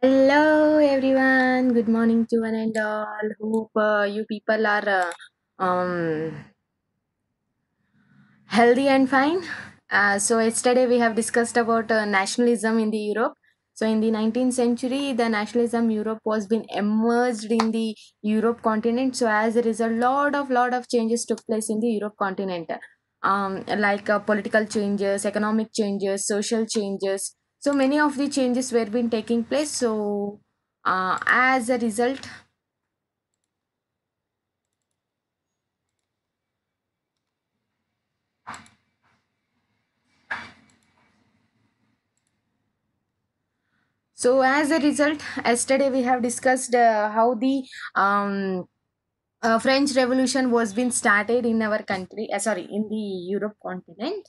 Hello everyone, good morning to one and all. Hope you people are healthy and fine. So yesterday we have discussed about nationalism in the Europe. So in the 19th century, the nationalism Europe was been emerged in the Europe continent. So as a result, lot of changes took place in the Europe continent, like political changes, economic changes, social changes. So many of the changes were been taking place. So as a result, yesterday we have discussed how the um, French Revolution was been started in our country. Sorry, in the Europe continent.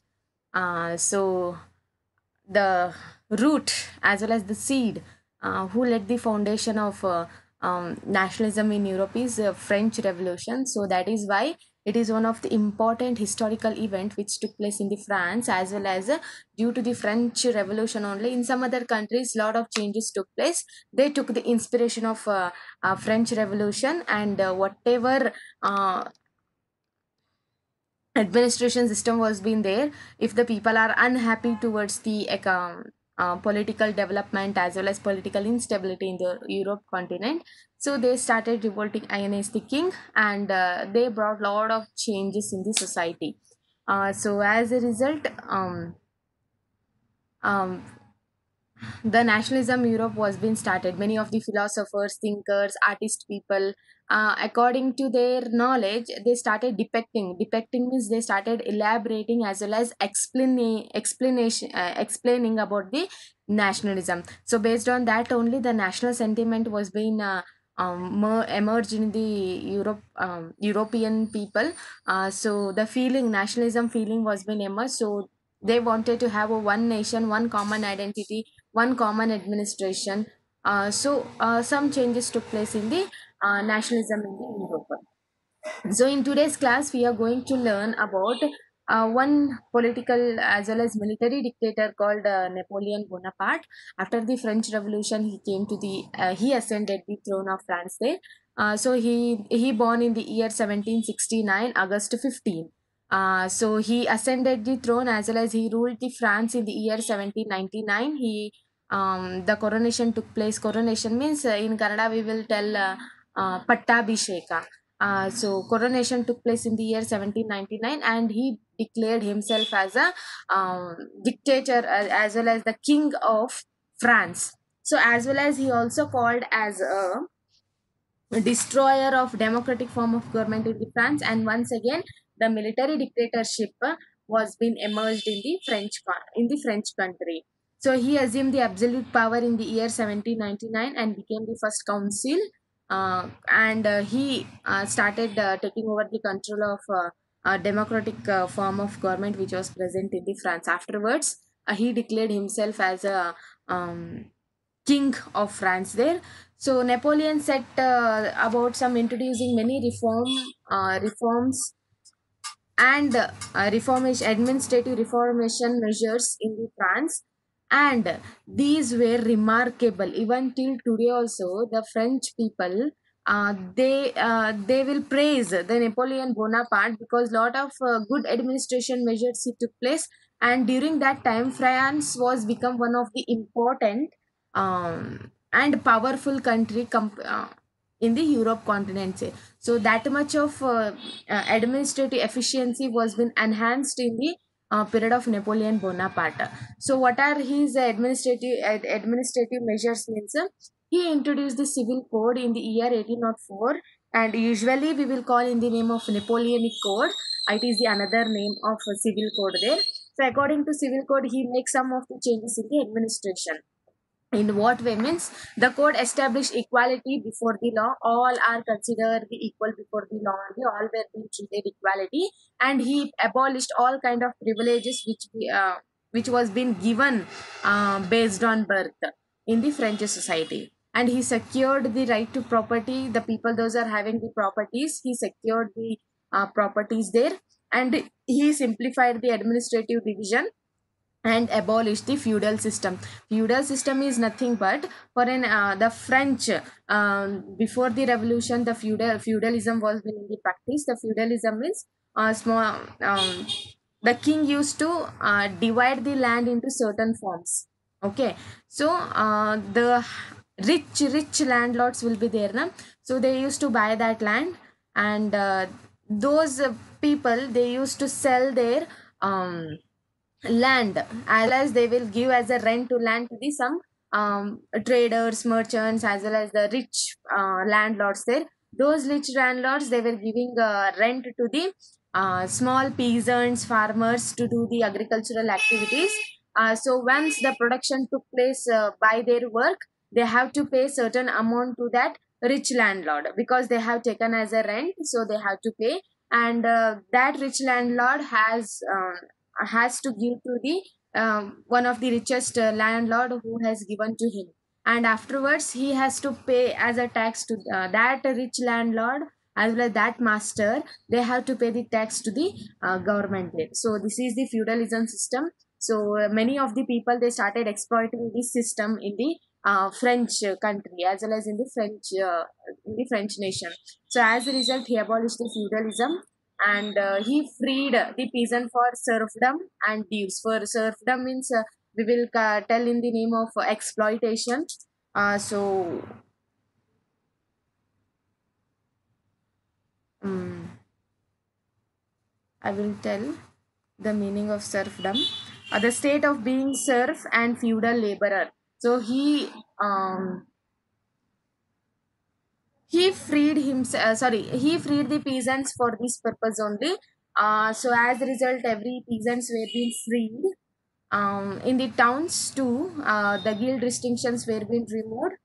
So the root as well as the seed who led the foundation of nationalism in Europe is French Revolution. So that is why it is one of the important historical event which took place in the France, as well as due to the French Revolution only in some other countries lot of changes took place. They took the inspiration of French Revolution, and whatever administration system was been there, if the people are unhappy towards the political development as well as political instability in the Europe continent, so they started revolting against the king, and they brought lot of changes in the society. So as a result, um, the nationalism Europe was being started. Many of the philosophers, thinkers, artist people, according to their knowledge, they started depicting means they started elaborating as well as explaining about the nationalism. So based on that only, the national sentiment was being emerged in the European people. So the feeling, nationalism feeling was being emerged. So they wanted to have a one nation, one common identity, one common administration. So some changes took place in the nationalism in the Europe. So in today's class, we are going to learn about one political as well as military dictator called Napoleon Bonaparte. After the French Revolution, he came to the he ascended the throne of France there. So he born in the year 1769, August 15. So he ascended the throne as well as he ruled the France in the year 1799. The coronation took place. Coronation means in Kannada we will tell Pattabhisheka. So coronation took place in the year 1799, and he declared himself as a dictator, as well as the king of France. So as well as he also called as a destroyer of democratic form of government in the France, and once again the military dictatorship was being emerged in the in the French country. So he assumed the absolute power in the year 1799 and became the first council, and he started taking over the control of democratic form of government which was present in the France. Afterwards, he declared himself as a king of France there. So Napoleon set about some introducing many reforms and reformation, administrative reformation measures in the France, and these were remarkable. Even till today, also the French people, they will praise the Napoleon Bonaparte because lot of good administration measures he took place, and during that time, France was become one of the important and powerful country in the Europe continent. So that much of administrative efficiency was been enhanced in the period of Napoleon Bonaparte. So what are his administrative measures means? He introduced the civil code in the year 1804, and usually we will call in the name of Napoleonic Code. It is the another name of civil code there. So according to civil code, he makes some of the changes in the administration. In what way means, the code established equality before the law. All are considered the equal before the law, and all were being treated equality. And he abolished all kind of privileges which was being given based on birth in the French society. And he secured the right to property. The people those are having the properties, he secured the properties there. And he simplified the administrative division, and abolished the feudal system. Feudal system is nothing but for an the French, before the revolution, the feudalism was being in the practice. The feudalism means small, the king used to divide the land into certain forms. Okay, so the rich landlords will be there now, so they used to buy that land, and those people, they used to sell their land, as well as they will give as a rent to land to the some traders, merchants, as well as the rich landlords there. Those rich landlords, they were giving rent to the small peasants, farmers, to do the agricultural activities. So once the production took place by their work, they have to pay certain amount to that rich landlord, because they have taken as a rent, so they have to pay. And that rich landlord has to give to the one of the richest landlord who has given to him, and afterwards he has to pay as a tax to that rich landlord, as well as that master. They have to pay the tax to the government there. So this is the feudalism system. So many of the people, they started exploiting this system in the French country, as well as in the French nation. So as a result, he abolished the feudalism, and he freed the peasant for serfdom and dues. For serfdom means, we will tell in the name of exploitation. So um, I will tell the meaning of serfdom. The state of being serf and feudal laborer. So he freed himself. He freed the peasants for this purpose only. So as a result, every peasants were being freed. In the towns too, the guild restrictions were being removed.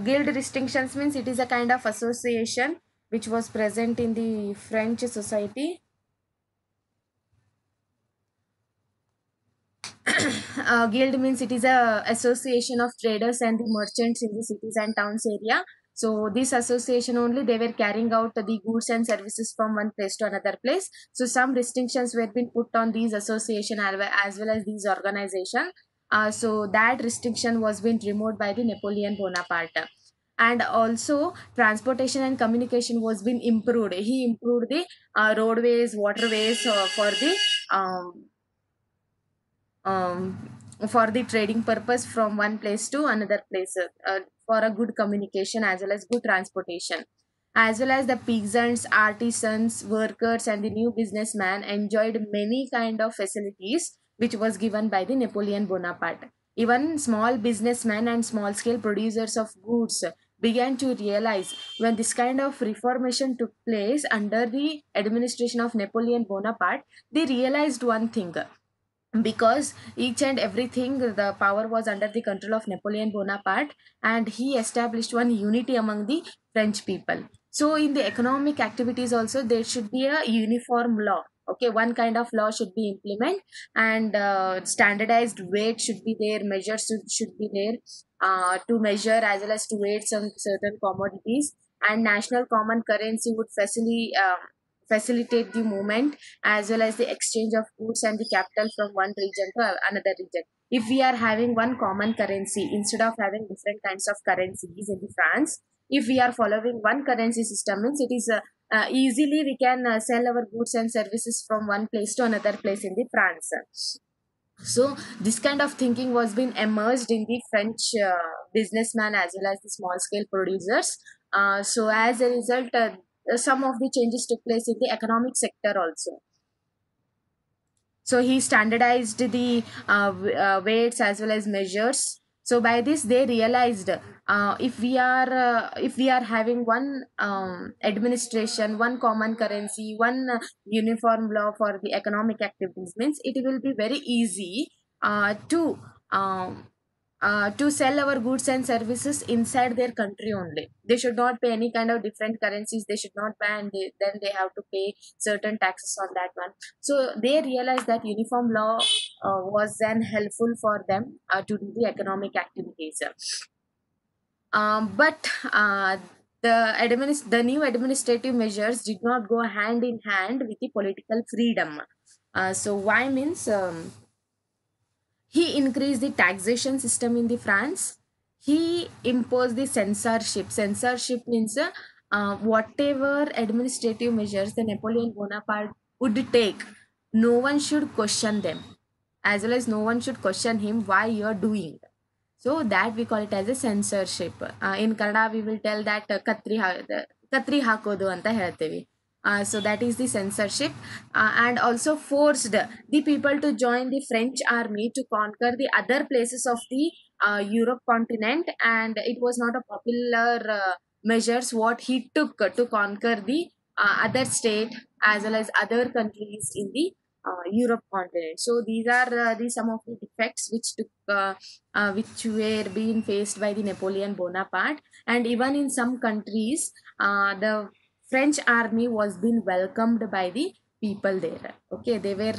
Guild restrictions means it is a kind of association which was present in the French society. Guild means it is a association of traders and the merchants in the cities and towns area. So this association only, they were carrying out the goods and services from one place to another place. So some restrictions were being put on these association as well as these organization. So that restriction was being removed by the Napoleon Bonaparte. And also transportation and communication was being improved. He improved the roadways, waterways, for the um, for the trading purpose from one place to another place, for a good communication as well as good transportation. As well as the peasants, artisans, workers, and the new businessman enjoyed many kind of facilities which was given by the Napoleon Bonaparte. Even small businessmen and small scale producers of goods began to realize, when this kind of reformation took place under the administration of Napoleon Bonaparte, they realized one thing. Because each and everything, the power was under the control of Napoleon Bonaparte, and he established one unity among the French people. So in the economic activities also, there should be a uniform law. Okay, one kind of law should be implemented, and standardized weight should be there, measures should be there, to measure as well as to weight some certain commodities. And national common currency would facilitate the movement as well as the exchange of goods and the capital from one region to another region. If we are having one common currency instead of having different kinds of currencies in the France, if we are following one currency system, means it is easily we can sell our goods and services from one place to another place in the France. So this kind of thinking was being emerged in the French businessman as well as the small scale producers. So as a result, some of the changes took place in the economic sector also. So he standardized the weights as well as measures. So by this they realized, if we are having one administration, one common currency, one uniform law for the economic activities, means it will be very easy to sell our goods and services inside their country only. They should not pay any kind of different currencies. They should not pay, and then they have to pay certain taxes on that one. So they realized that uniform law was then helpful for them to do the economic activities. But the new administrative measures did not go hand in hand with the political freedom. So why means he increased the taxation system in the France. He imposed the censorship. Censorship means whatever administrative measures the Napoleon Bonaparte would take, no one should question them, as well as no one should question him why you're doing. So that we call it as a censorship. In Kannada, we will tell that ಕತ್ರಿ ಹಾಕೋದು ಅಂತ ಹೇಳ್ತೇವೆ. So that is the censorship, and also forced the people to join the French army to conquer the other places of the Europe continent, and it was not a popular measures what he took to conquer the other state as well as other countries in the Europe continent. So these are the some of the defects which were being faced by the Napoleon Bonaparte, and even in some countries, the French army was being welcomed by the people there. Okay, they were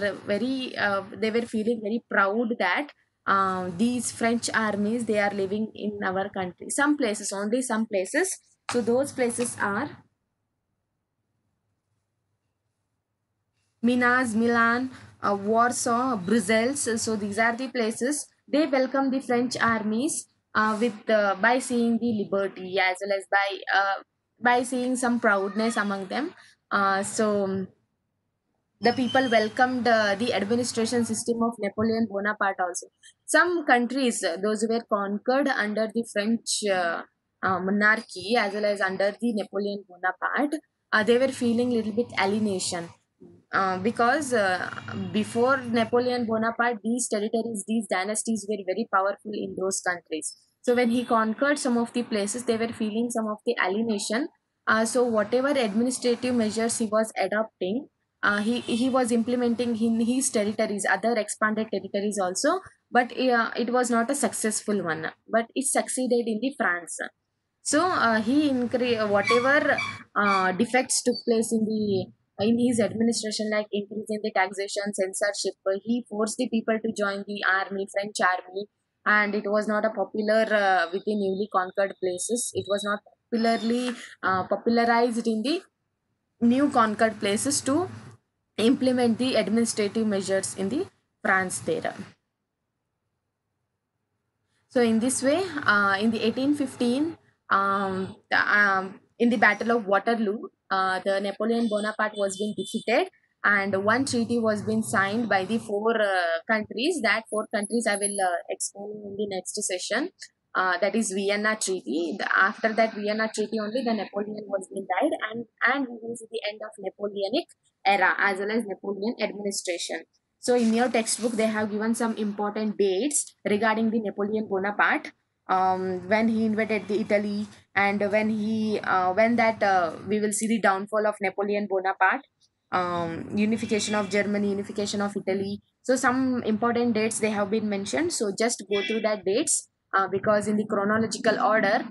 they were feeling very proud that these French armies they are living in our country. Some places, only some places. So those places are Minas, Milan, Warsaw, Brussels. So these are the places. They welcome the French armies with by seeing the liberty as well as by seeing some proudness among them. So the people welcomed the administration system of Napoleon Bonaparte also. Some countries, those who were conquered under the French monarchy as well as under the Napoleon Bonaparte, they were feeling little bit alienation. Because before Napoleon Bonaparte, these territories, these dynasties were very powerful in those countries. So when he conquered some of the places, they were feeling some of the alienation. So whatever administrative measures he was adopting, he was implementing in his territories, other expanded territories also, but it was not a successful one. But it succeeded in the France. So he increased whatever defects took place in his administration, like increasing the taxation, censorship. He forced the people to join the army, French army, and it was not a popular within newly conquered places. It was not popularly popularized in the new conquered places to implement the administrative measures in the France there. So in this way, in the 1815, in the Battle of Waterloo, the Napoleon Bonaparte was being defeated, and one treaty was being signed by the four countries. That four countries I will explain in the next session. That is Vienna Treaty. After that Vienna Treaty only the Napoleon was being died, and we will see the end of Napoleonic era as well as Napoleon administration. So in your textbook, they have given some important dates regarding the Napoleon Bonaparte, when he invaded the Italy, and when that we will see the downfall of Napoleon Bonaparte, unification of Germany, unification of Italy. So some important dates they have been mentioned. So just go through that dates, because in the chronological order,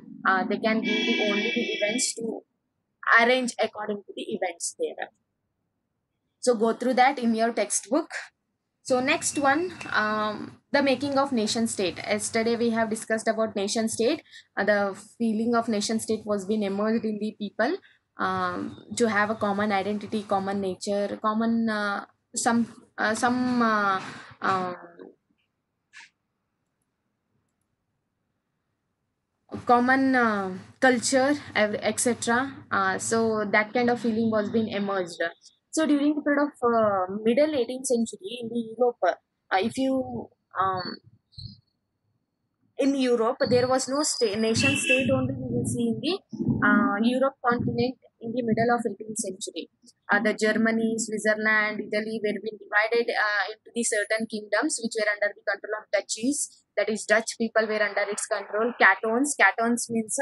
they can give the only the events to arrange according to the events there. So go through that in your textbook. So next one, the making of nation state. Yesterday we have discussed about nation state. The feeling of nation state was being emerged in the people, to have a common identity, common nature, common some um, common culture, etc. So that kind of feeling was being emerged. So during the period of middle 18th century in the Europe, if you in Europe, there was no state, nation state only we will see in the Europe continent in the middle of 18th century. The Germany, Switzerland, Italy were being divided into the certain kingdoms which were under the control of duchies. That is, Dutch people were under its control. Cantons, cantons means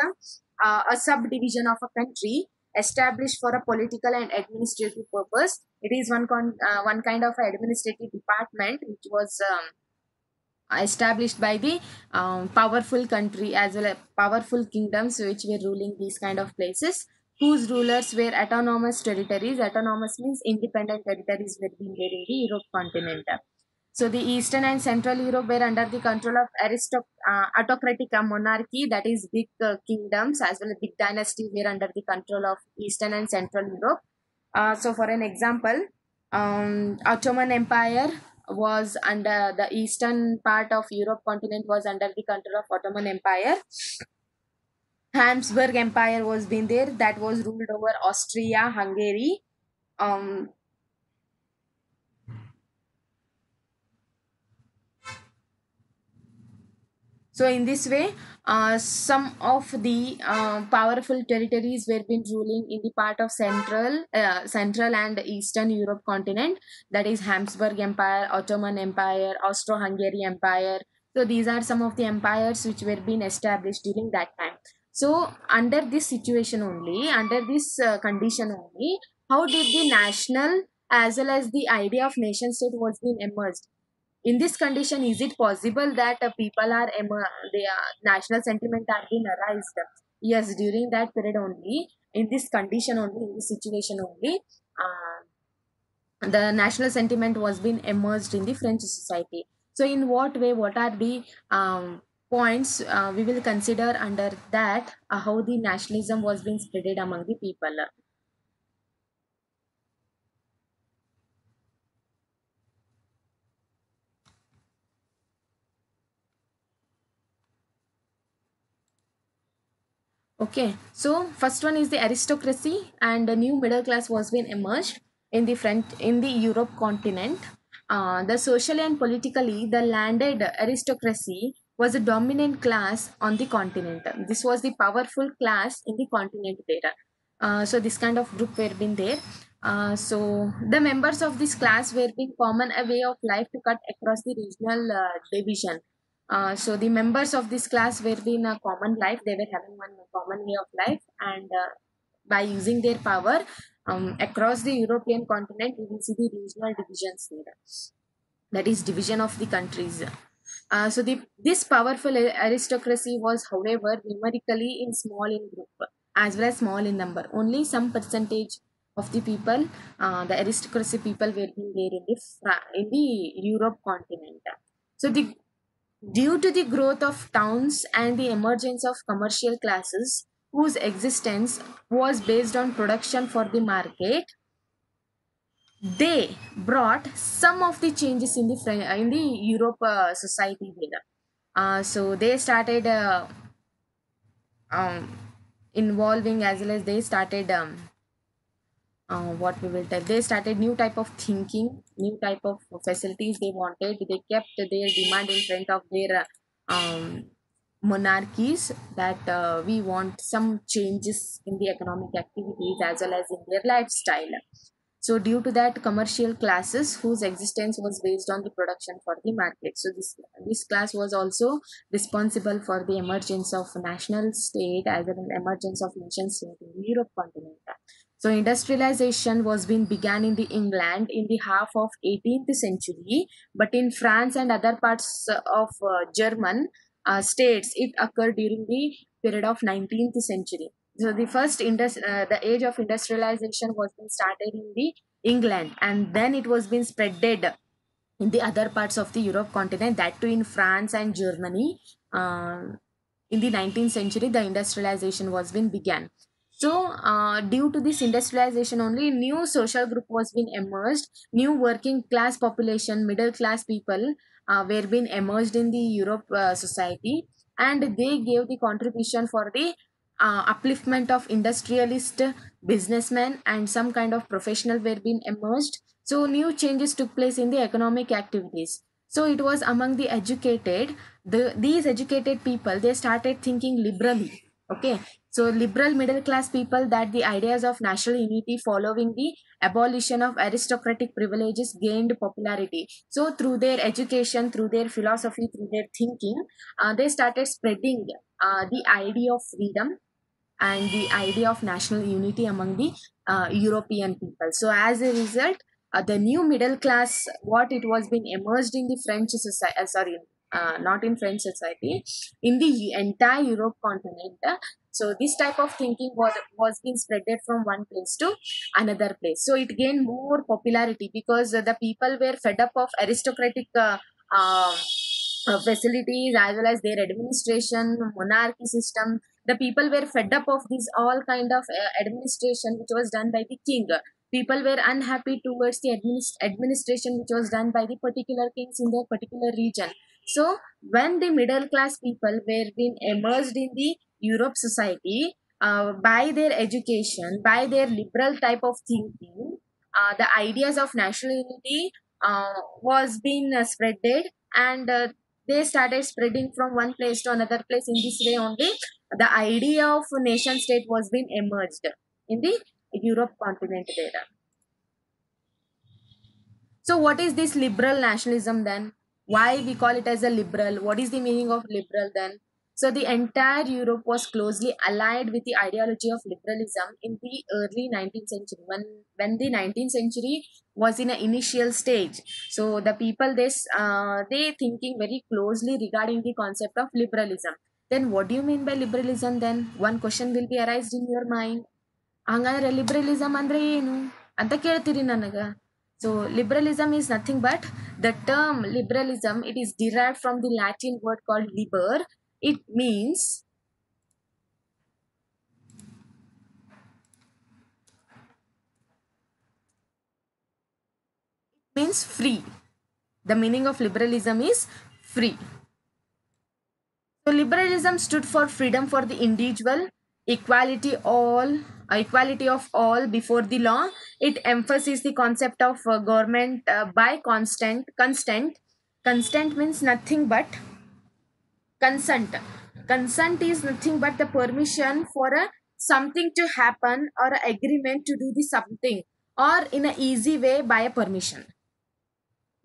a subdivision of a country established for a political and administrative purpose. It is one kind of administrative department which was established by the powerful country as well as powerful kingdoms which were ruling these kind of places, whose rulers were autonomous territories. Autonomous means independent territories were being there in the Europe continent. So the Eastern and Central Europe were under the control of autocratic monarchy, that is big kingdoms as well as big dynasties were under the control of Eastern and Central Europe. So for an example, Ottoman Empire was under the eastern part of Europe continent was under the control of Ottoman Empire. Habsburg Empire was been there, that was ruled over Austria Hungary. um So in this way, some of the powerful territories were been ruling in the part of central and eastern Europe continent. That is Habsburg Empire, Ottoman Empire, Austro-Hungary Empire. So these are some of the empires which were being established during that time. So under this situation only, under this condition only, how did the national as well as the idea of nation state was being emerged? In this condition, is it possible that people are their national sentiment are being arised? Yes, during that period only, in this condition only, in this situation only, the national sentiment was being emerged in the French society. So in what way, what are the points we will consider under that, how the nationalism was being spreaded among the people? Okay, so first one is the aristocracy, and the new middle class was being emerged in the Europe continent. The socially and politically, the landed aristocracy was a dominant class on the continent. This was the powerful class in the continent there. So this kind of group were been there. So the members of this class were being common a way of life to cut across the regional division. So the members of this class were in a common life. They were having one common way of life, and by using their power across the European continent, we will see the regional divisions there. That is division of the countries. So this powerful aristocracy was, however, numerically in small in group as well as small in number. Only some percentage of the people, the aristocracy people, were being there in in the Europe continent. So the due to the growth of towns and the emergence of commercial classes whose existence was based on production for the market, they brought some of the changes in the Europe society there. So they started um, involving, as well as they started what we will tell, they started new type of thinking, new type of facilities they wanted. They kept their demand in front of their monarchies, that we want some changes in the economic activities as well as in their lifestyle. So due to that, commercial classes whose existence was based on the production for the market, so this class was also responsible for the emergence of national state as well as emergence of nation state in the Europe continent. So industrialization was being began in the England in the half of 18th century, but in France and other parts of German states, it occurred during the period of 19th century. So the the age of industrialization was being started in the England, and then it was being spreaded in the other parts of the Europe continent, that too in France and Germany. In the 19th century, the industrialization was being began. So due to this industrialization only, new social group was being emerged, new working class population, middle class people were being emerged in the Europe society, and they gave the contribution for the upliftment of industrialist businessmen, and some kind of professional were being emerged. So new changes took place in the economic activities. So it was among the educated, these educated people, they started thinking liberally. Okay, so liberal middle class people, that the ideas of national unity following the abolition of aristocratic privileges gained popularity. So through their education, through their philosophy, through their thinking, they started spreading the idea of freedom and the idea of national unity among the European people. So as a result, the new middle class, what it was being emerged in the French society, sorry, not in French society, in the entire Europe continent. So this type of thinking was being spreaded from one place to another place. So it gained more popularity because the people were fed up of aristocratic uh, facilities as well as their administration, monarchy system. The people were fed up of this all kind of administration which was done by the king. People were unhappy towards the administration which was done by the particular kings in their particular region. So when the middle class people were being immersed in the Europe society, by their education, by their liberal type of thinking, the ideas of national unity was being spreaded, and they started spreading from one place to another place. In this way only the idea of nation state was being emerged in the Europe continent there. So what is this liberal nationalism then? Why we call it as a liberal? What is the meaning of liberal then? So the entire Europe was closely allied with the ideology of liberalism in the early 19th century. When the 19th century was in an initial stage, so the people they thinking very closely regarding the concept of liberalism. Then what do you mean by liberalism then? One question will be arised in your mind. ಹಂಗಂದ್ರೆ ಲಿಬ್ರಲಿಸಮ್ ಅಂದ್ರೆ ಏನು ಅಂತ ಕೇಳ್ತೀರಿ ನನಗ. So liberalism is nothing but the term liberalism. It is derived from the Latin word called liber. It means free. The meaning of liberalism is free. So liberalism stood for freedom for the individual, equality of all before the law. It emphasizes the concept of government by constant. Constant means nothing but consent. Consent is nothing but the permission for a something to happen or a agreement to do the something, or in a easy way by a permission.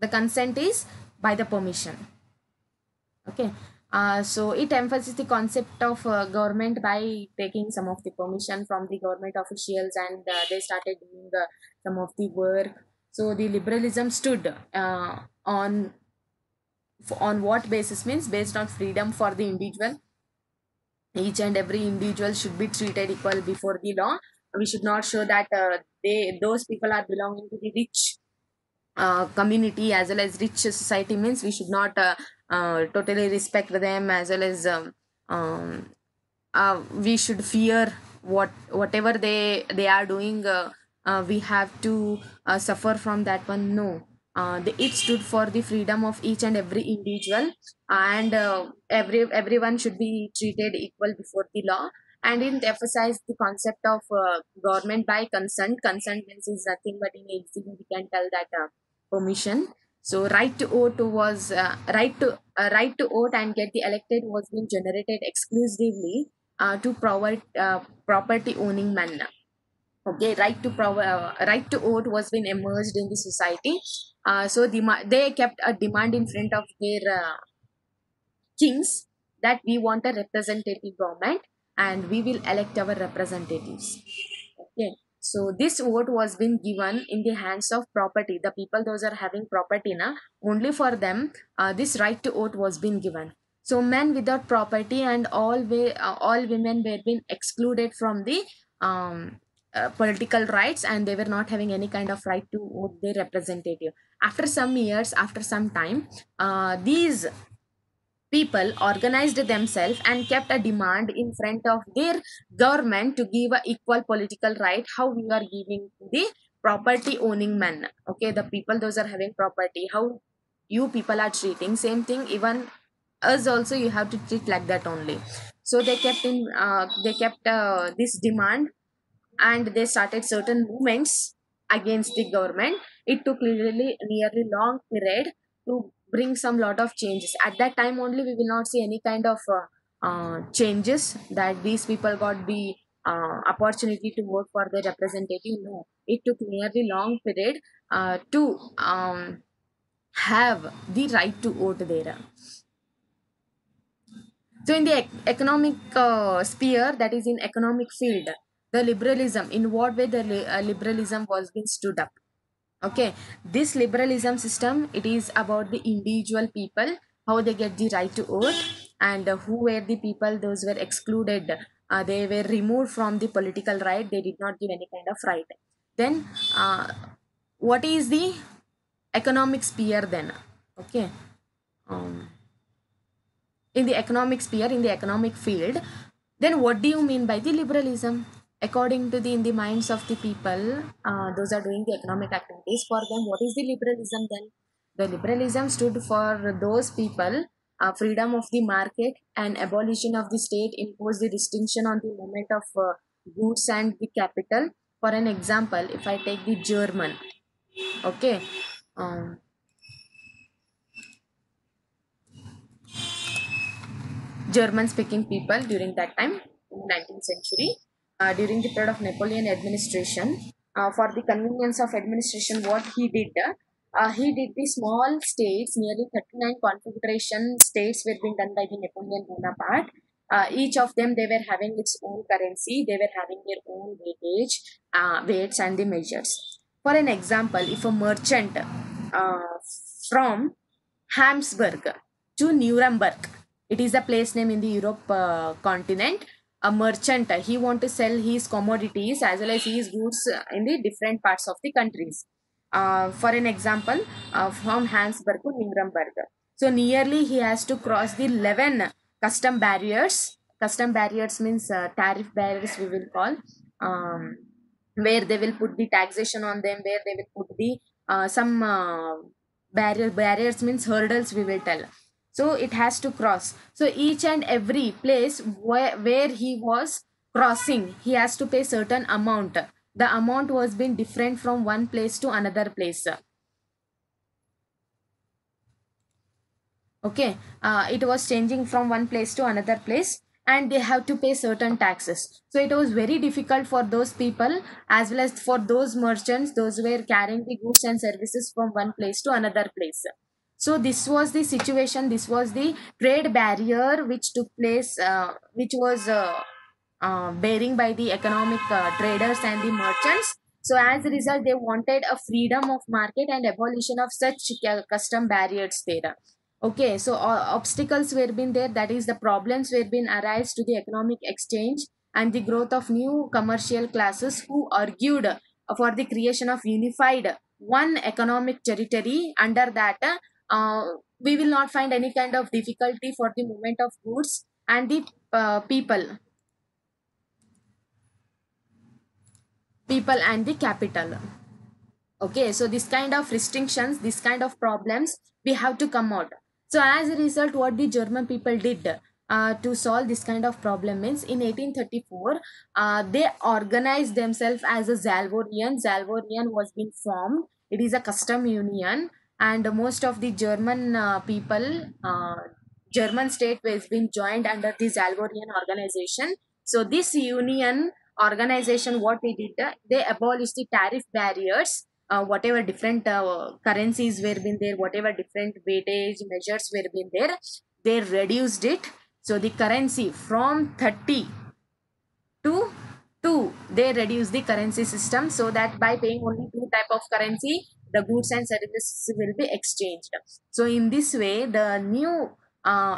The consent is by the permission. Okay. So it emphasizes the concept of government by taking some of the permission from the government officials, and they started doing some of the work. So the liberalism stood on what basis? Means based on freedom for the individual. Each and every individual should be treated equal before the law. We should not show that those people are belonging to the rich community as well as rich society. Means we should not totally respect them, as well as we should fear whatever they are doing. We have to suffer from that one. No, it stood for the freedom of each and every individual, and everyone should be treated equal before the law. And it emphasized the concept of government by consent. Consent means is nothing but in easy we can tell that permission. So right to vote was right to vote and get the elected was being generated exclusively to provide property owning men. Okay, right to vote was being emerged in the society. So they kept a demand in front of their kings that we want a representative government and we will elect our representatives. Okay, so this vote was being given in the hands of property. The people those are having property na, only for them this right to vote was being given. So men without property and all women were being excluded from the political rights, and they were not having any kind of right to vote their representative. After some years, after some time, these people organized themselves and kept a demand in front of their government to give a equal political right how we are giving to the property owning men. Okay, the people those are having property, how you people are treating same thing, even us also you have to treat like that only. So they kept this demand, and they started certain movements against the government. It took really nearly long period to bring some lot of changes. At that time only we will not see any kind of changes that these people got the opportunity to vote for their representative. No, it took nearly long period to have the right to vote there. So in the economic sphere, that is in economic field, the liberalism, in what way the liberalism was being stood up? Okay, this liberalism system, it is about the individual people, how they get the right to vote, and who were the people, those were excluded. They were removed from the political right. They did not give any kind of right. Then, what is the economic sphere then? Okay. Um, in the economic sphere, in the economic field, then what do you mean by the liberalism? according to the in the minds of the people, those are doing the economic activities for them. What is the liberalism then? The liberalism stood for those people, freedom of the market and abolition of the state imposed the distinction on the movement of goods and the capital. For an example, if I take the German, okay, um, German speaking people during that time in 19th century, during the period of Napoleon administration, for the convenience of administration, what he did the small states, nearly 39 confederation states were being done by the Napoleon Bonaparte. Each of them, they were having its own currency, they were having their own weightage, weights and the measures. For an example, if a merchant from Habsburg to Nuremberg, it is a place name in the Europe continent. A merchant, he want to sell his commodities as well as his goods in the different parts of the countries. For an example, from Habsburg to Nuremberg. So nearly he has to cross the 11 custom barriers. Custom barriers means tariff barriers we will call. Where they will put the taxation on them, where they will put the some barriers means hurdles we will tell. So it has to cross. So each and every place where he was crossing, he has to pay certain amount. The amount was been different from one place to another place. Okay, it was changing from one place to another place, and they have to pay certain taxes. So it was very difficult for those people as well as for those merchants, those were carrying the goods and services from one place to another place. So this was the situation, this was the trade barrier which took place, which was bearing by the economic traders and the merchants. So as a result, they wanted a freedom of market and abolition of such custom barriers there. Okay, so obstacles were been there, that is the problems were been arise to the economic exchange and the growth of new commercial classes who argued for the creation of unified one economic territory. Under that, we will not find any kind of difficulty for the movement of goods and the people and the capital. Okay, so this kind of restrictions, this kind of problems, we have to come out. So as a result, what the German people did to solve this kind of problem means in 1834 they organized themselves as a Zalvorian. Zalvorian was being formed. It is a custom union, and most of the German people, German state was being joined under the Zalvorian organization. So this union organization, what they did, they abolished the tariff barriers, whatever different currencies were been there, whatever different weightage measures were been there, they reduced it. So the currency from 30 to 2, they reduce the currency system, so that by paying only two type of currency, the goods and services will be exchanged. So in this way, the new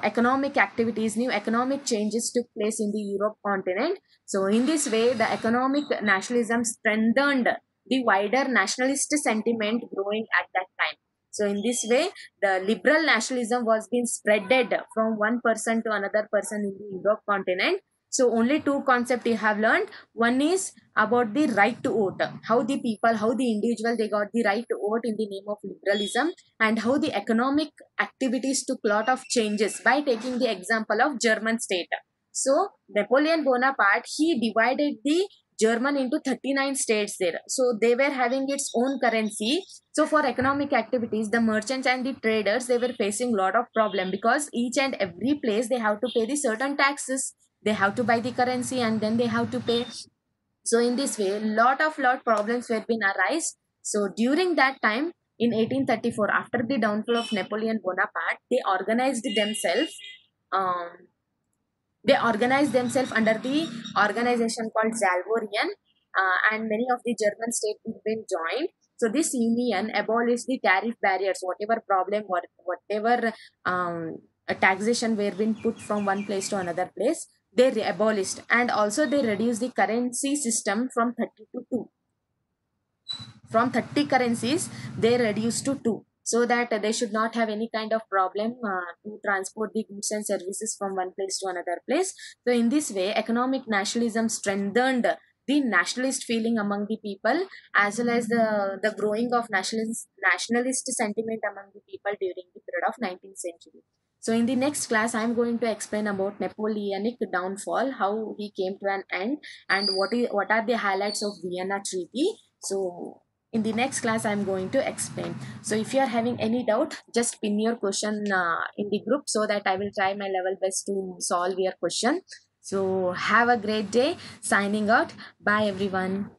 economic activities, new economic changes took place in the Europe continent. So in this way, the economic nationalism strengthened the wider nationalist sentiment growing at that time. So in this way, the liberal nationalism was being spreaded from one person to another person in the Europe continent. So only two concepts you have learned. One is about the right to vote. How the people, how the individual, they got the right to vote in the name of liberalism, and how the economic activities took lot of changes by taking the example of German state. So Napoleon Bonaparte, he divided the German into 39 states there. So they were having its own currency. So for economic activities, the merchants and the traders, they were facing lot of problem, because each and every place they have to pay the certain taxes, they have to buy the currency, and then they have to pay. So in this way, lot problems were been arise. So during that time in 1834, after the downfall of Napoleon Bonaparte, um, they organized themselves under the organization called Zalvorian, and many of the German states have been joined. So this union abolished the tariff barriers, whatever problem, whatever taxation were being put from one place to another place, they abolished, and also they reduced the currency system from 30 to 2. From 30 currencies, they reduced to 2, so that they should not have any kind of problem to transport the goods and services from one place to another place. So in this way, economic nationalism strengthened the nationalist feeling among the people, as well as the growing of nationalist sentiment among the people during the period of 19th century. So in the next class, I'm going to explain about Napoleonic downfall, how he came to an end, and what are the highlights of Vienna Treaty. So in the next class, I'm going to explain. So if you are having any doubt, just pin your question in the group so that I will try my level best to solve your question. So have a great day. Signing out. Bye everyone.